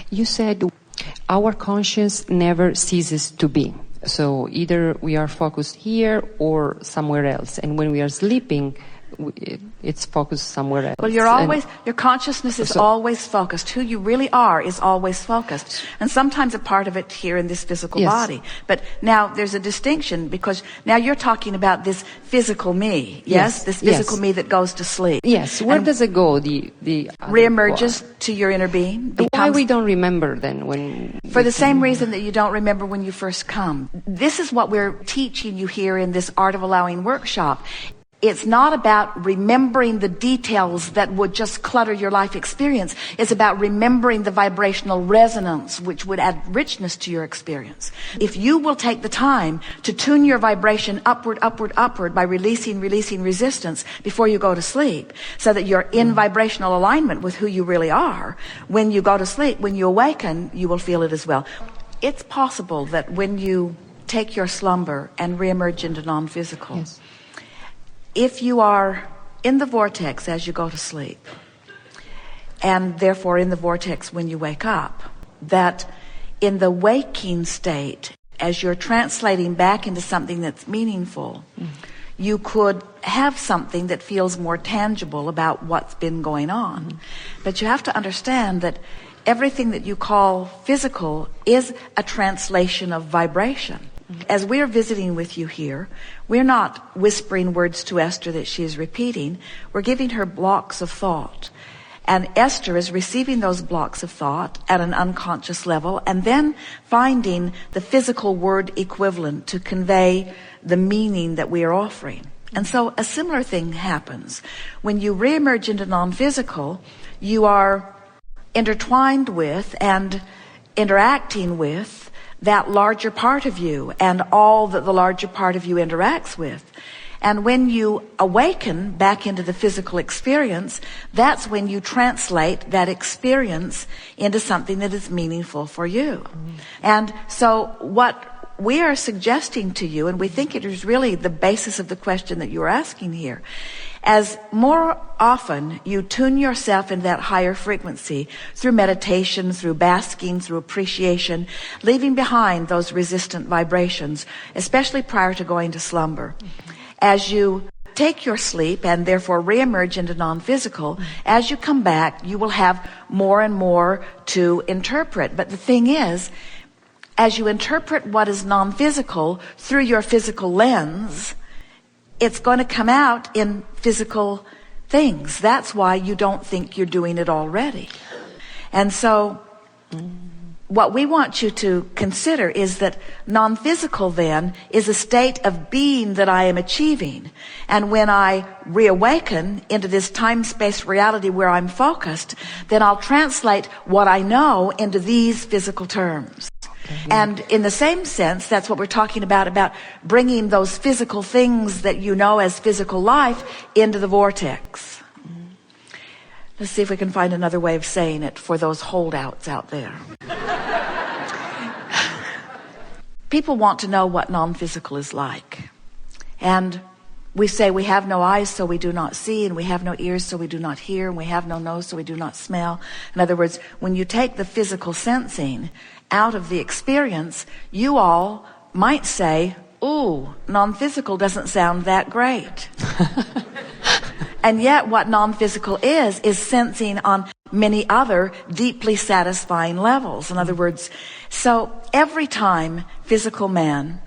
You said our conscience never ceases to be. So either we are focused here or somewhere else. And when we are sleeping, it's focused somewhere else. Well, your consciousness is always focused. Who you really are is always focused. And sometimes a part of it here in this physical body. But now there's a distinction, because now you're talking about this physical me. Yes? This physical me that goes to sleep. Yes. Where does it go? The reemerges to your inner being. Why we don't remember then when? For the same reason that you don't remember when you first come. This is what we're teaching you here in this Art of Allowing workshop. It's not about remembering the details that would just clutter your life experience. It's about remembering the vibrational resonance which would add richness to your experience. If you will take the time to tune your vibration upward, upward, upward by releasing resistance before you go to sleep, so that you're in vibrational alignment with who you really are, when you go to sleep, when you awaken, you will feel it as well. It's possible that when you take your slumber and reemerge into non-physical, if you are in the vortex as you go to sleep, and therefore in the vortex when you wake up, that in the waking state, as you're translating back into something that's meaningful, you could have something that feels more tangible about what's been going on. But you have to understand that everything that you call physical is a translation of vibration. As we are visiting with you here, we're not whispering words to Esther that she is repeating. We're giving her blocks of thought. And Esther is receiving those blocks of thought at an unconscious level, and then finding the physical word equivalent to convey the meaning that we are offering. And so a similar thing happens. When you reemerge into non-physical, you are intertwined with and interacting with that larger part of you and all that the larger part of you interacts with. And when you awaken back into the physical experience, that's when you translate that experience into something that is meaningful for you. And so what we are suggesting to you, and we think it is really the basis of the question that you're asking here, as more often you tune yourself in that higher frequency through meditation, through basking, through appreciation, leaving behind those resistant vibrations, especially prior to going to slumber. As you take your sleep and therefore reemerge into non-physical, as you come back, you will have more and more to interpret. But the thing is, as you interpret what is non-physical through your physical lens, it's going to come out in physical things. That's why you don't think you're doing it already. And so what we want you to consider is that non-physical then is a state of being that I am achieving. And when I reawaken into this time-space reality where I'm focused, then I'll translate what I know into these physical terms. And in the same sense, that's what we're talking about bringing those physical things that you know as physical life into the vortex. Let's see if we can find another way of saying it for those holdouts out there. People want to know what non-physical is like. And we say we have no eyes, so we do not see, and we have no ears, so we do not hear, and we have no nose, so we do not smell. In other words, when you take the physical sensing out of the experience, you all might say, ooh, non-physical doesn't sound that great. And yet what non-physical is sensing on many other deeply satisfying levels. In other words, so every time physical man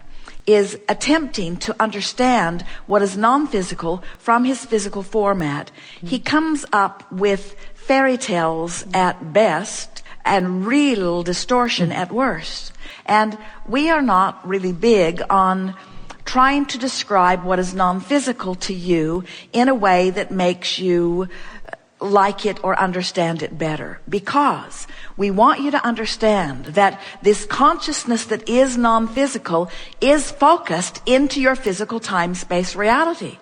is attempting to understand what is non-physical from his physical format, he comes up with fairy tales at best and real distortion at worst. And we are not really big on trying to describe what is non-physical to you in a way that makes you like it or understand it better, because we want you to understand that this consciousness that is non-physical is focused into your physical time-space reality.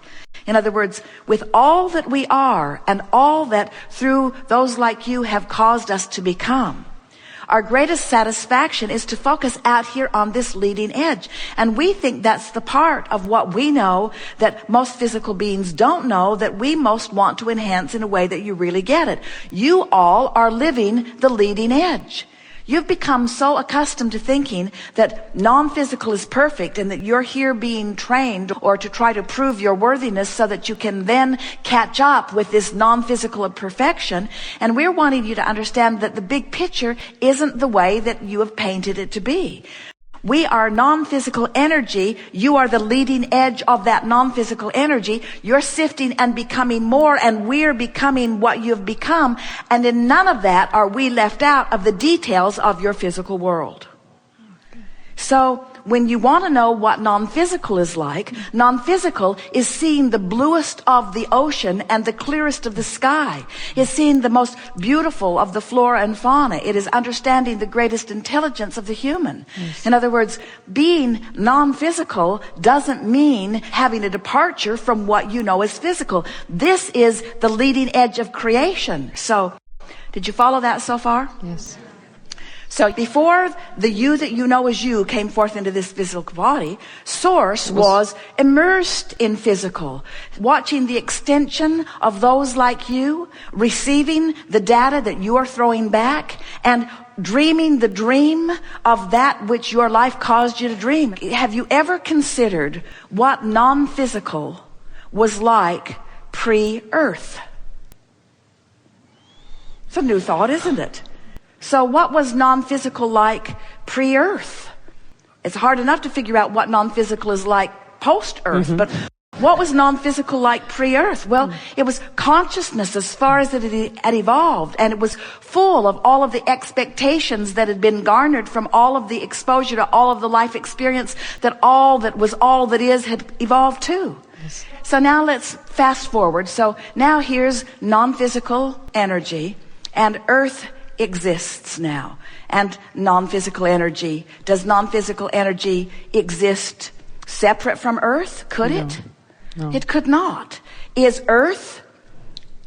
In other words, with all that we are and all that through those like you have caused us to become, Our greatest satisfaction is to focus out here on this leading edge. And we think that's the part of what we know that most physical beings don't know, that we most want to enhance in a way that you really get it. You all are living the leading edge. You've become so accustomed to thinking that non-physical is perfect and that you're here being trained or to try to prove your worthiness so that you can then catch up with this non-physical of perfection. And we're wanting you to understand that the big picture isn't the way that you have painted it to be. We are non-physical energy. You are the leading edge of that non-physical energy. You're sifting and becoming more, and we're becoming what you've become. And in none of that are we left out of the details of your physical world. So when you want to know what non-physical is like, non-physical is seeing the bluest of the ocean and the clearest of the sky. It's seeing the most beautiful of the flora and fauna. It is understanding the greatest intelligence of the human. Yes. In other words, being non-physical doesn't mean having a departure from what you know as physical. This is the leading edge of creation. So, did you follow that so far? Yes. So before the you that you know as you came forth into this physical body, Source was immersed in physical, watching the extension of those like you, receiving the data that you are throwing back, and dreaming the dream of that which your life caused you to dream. Have you ever considered what non-physical was like pre-earth? It's a new thought, isn't it? So what was non-physical like pre-earth? It's hard enough to figure out what non-physical is like post-earth, but what was non-physical like pre-earth? Well, it was consciousness as far as it had evolved, and it was full of all of the expectations that had been garnered from all of the exposure to all of the life experience that all that is had evolved to. Yes. So now let's fast forward. So now here's non-physical energy, and earth exists now, and non-physical energy. Does non-physical energy exist separate from earth? Could it? No. It could not. Is earth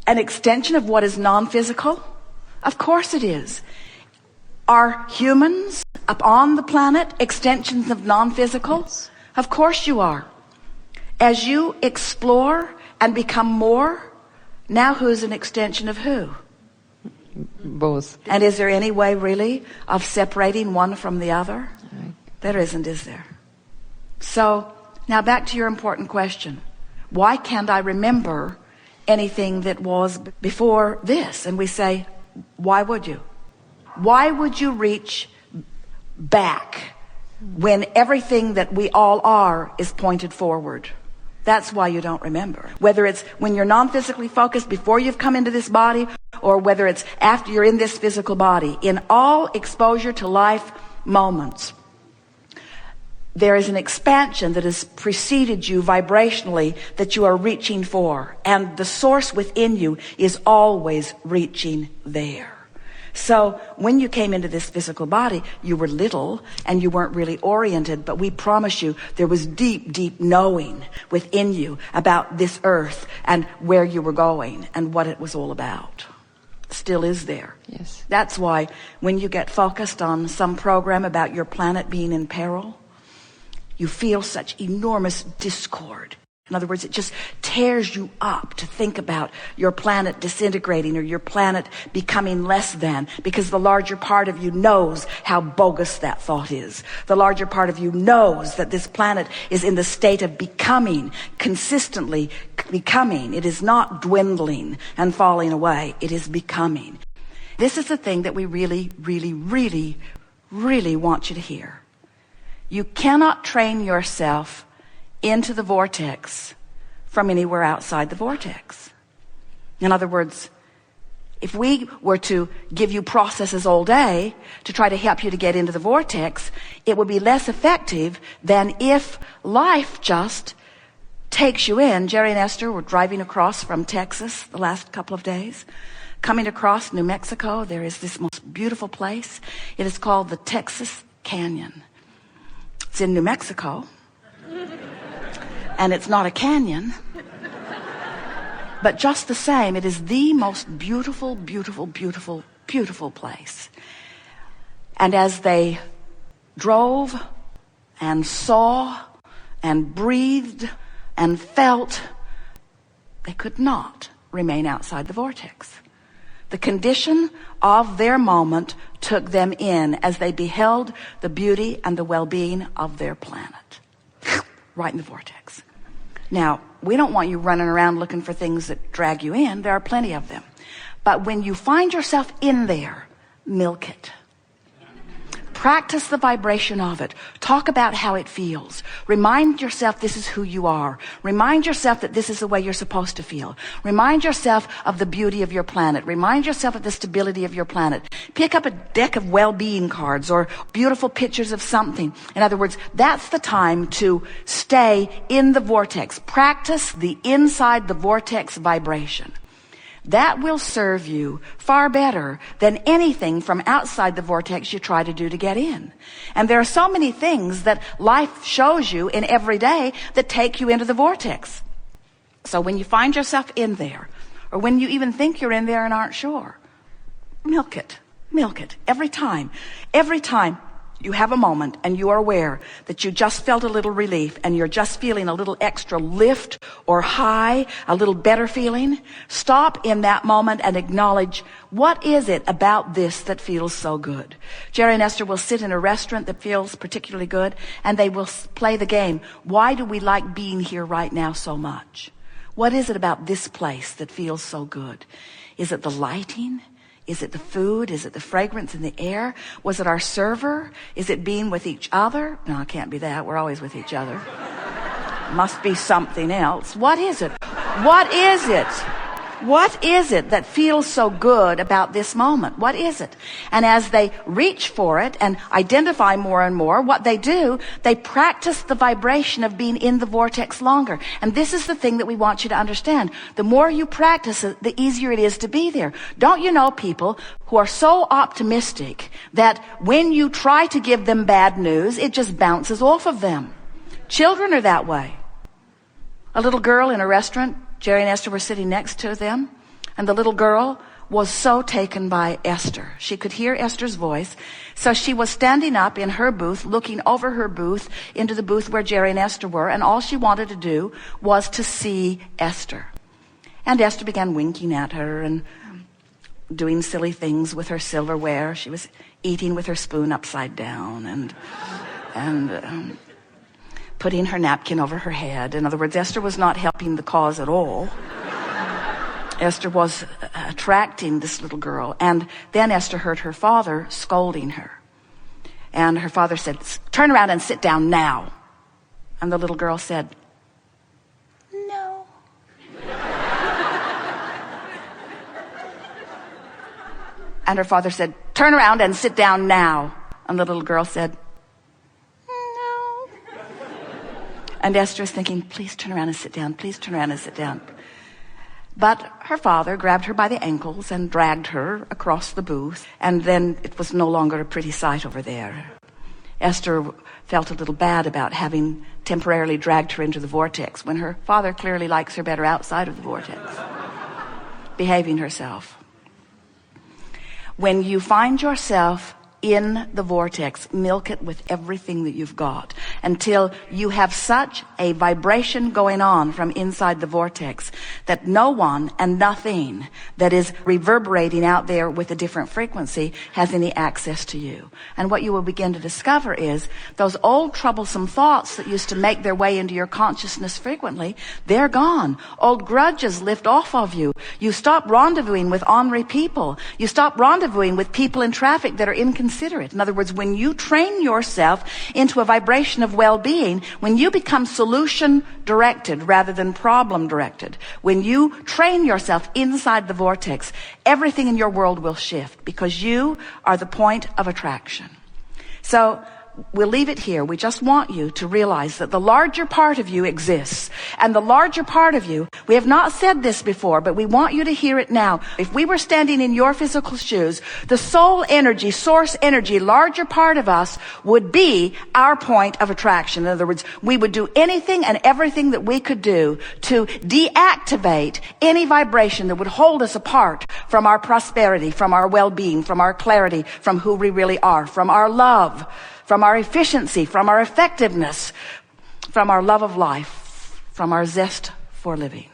an extension of what is non-physical? Of course it is. Are humans upon the planet extensions of non-physical? Yes. Of course you are. As you explore and become more, now who's an extension of who? Both. And is there any way really of separating one from the other? Right. There isn't, is there? So now back to your important question. Why can't I remember anything that was before this? And we say, why would you? Why would you reach back when everything that we all are is pointed forward? That's why you don't remember. Whether it's when you're non-physically focused before you've come into this body, or whether it's after you're in this physical body, in all exposure to life moments, there is an expansion that has preceded you vibrationally that you are reaching for. And the source within you is always reaching there. So when you came into this physical body, you were little and you weren't really oriented, but we promise you there was deep, deep knowing within you about this earth and where you were going and what it was all about. Still is there. Yes. That's why when you get focused on some program about your planet being in peril, you feel such enormous discord. In other words, it just tears you up to think about your planet disintegrating or your planet becoming less than, because the larger part of you knows how bogus that thought is. The larger part of you knows that this planet is in the state of becoming, consistently becoming. It is not dwindling and falling away. It is becoming. This is the thing that we really, really, really, really want you to hear. You cannot train yourself into the vortex from anywhere outside the vortex. In other words, if we were to give you processes all day to try to help you to get into the vortex, it would be less effective than if life just takes you in. Jerry and Esther were driving across from Texas the last couple of days. Coming across New Mexico, there is this most beautiful place. It is called the Texas Canyon. It's in New Mexico. And it's not a canyon, but just the same, it is the most beautiful, beautiful, beautiful, beautiful place. And as they drove and saw and breathed and felt, they could not remain outside the vortex. The condition of their moment took them in as they beheld the beauty and the well-being of their planet. Right in the vortex. Now, we don't want you running around looking for things that drag you in. There are plenty of them. But when you find yourself in there, milk it. Practice the vibration of it. Talk about how it feels. Remind yourself this is who you are. Remind yourself that this is the way you're supposed to feel. Remind yourself of the beauty of your planet. Remind yourself of the stability of your planet. Pick up a deck of well-being cards or beautiful pictures of something. In other words, that's the time to stay in the vortex. Practice the inside the vortex vibration. That will serve you far better than anything from outside the vortex you try to do to get in. And there are so many things that life shows you in every day that take you into the vortex. So when you find yourself in there, or when you even think you're in there and aren't sure, milk it. Milk it. Every time you have a moment and you are aware that you just felt a little relief and you're just feeling a little extra lift or high, a little better feeling, stop in that moment and acknowledge, what is it about this that feels so good? Jerry and Esther will sit in a restaurant that feels particularly good and they will play the game. Why do we like being here right now so much? What is it about this place that feels so good? Is it the lighting? Is it the food? Is it the fragrance in the air? Was it our server? Is it being with each other? No, it can't be that. We're always with each other. Must be something else. What is it? What is it? What is it that feels so good about this moment? What is it? And as they reach for it and identify more and more, what they do, they practice the vibration of being in the vortex longer. And this is the thing that we want you to understand. The more you practice it, the easier it is to be there. Don't you know people who are so optimistic that when you try to give them bad news, it just bounces off of them? Children are that way. A little girl in a restaurant, Jerry and Esther were sitting next to them, and the little girl was so taken by Esther. She could hear Esther's voice, so she was standing up in her booth, looking over her booth into the booth where Jerry and Esther were, and all she wanted to do was to see Esther. And Esther began winking at her and doing silly things with her silverware. She was eating with her spoon upside down and putting her napkin over her head. In other words, Esther was not helping the cause at all. Esther was attracting this little girl. And then Esther heard her father scolding her. And her father said, "Turn around and sit down now." And the little girl said, "No." And her father said, "Turn around and sit down now." And the little girl said, "No." And Esther is thinking, please turn around and sit down. Please turn around and sit down. But her father grabbed her by the ankles and dragged her across the booth. And then it was no longer a pretty sight over there. Esther felt a little bad about having temporarily dragged her into the vortex when her father clearly likes her better outside of the vortex, behaving herself. When you find yourself in the vortex, milk it with everything that you've got until you have such a vibration going on from inside the vortex that no one and nothing that is reverberating out there with a different frequency has any access to you. And what you will begin to discover is those old troublesome thoughts that used to make their way into your consciousness frequently, they're gone. Old grudges lift off of you. You stop rendezvousing with ornery people. You stop rendezvousing with people in traffic that are inconsiderate. In other words, when you train yourself into a vibration of well-being, when you become solution-directed rather than problem-directed, when you train yourself inside the vortex, everything in your world will shift because you are the point of attraction. So we'll leave it here. We just want you to realize that the larger part of you exists. And the larger part of you, we have not said this before, but we want you to hear it now. If we were standing in your physical shoes, the soul energy, source energy, larger part of us would be our point of attraction. In other words, we would do anything and everything that we could do to deactivate any vibration that would hold us apart from our prosperity, from our well-being, from our clarity, from who we really are, from our love, from our efficiency, from our effectiveness, from our love of life, from our zest for living.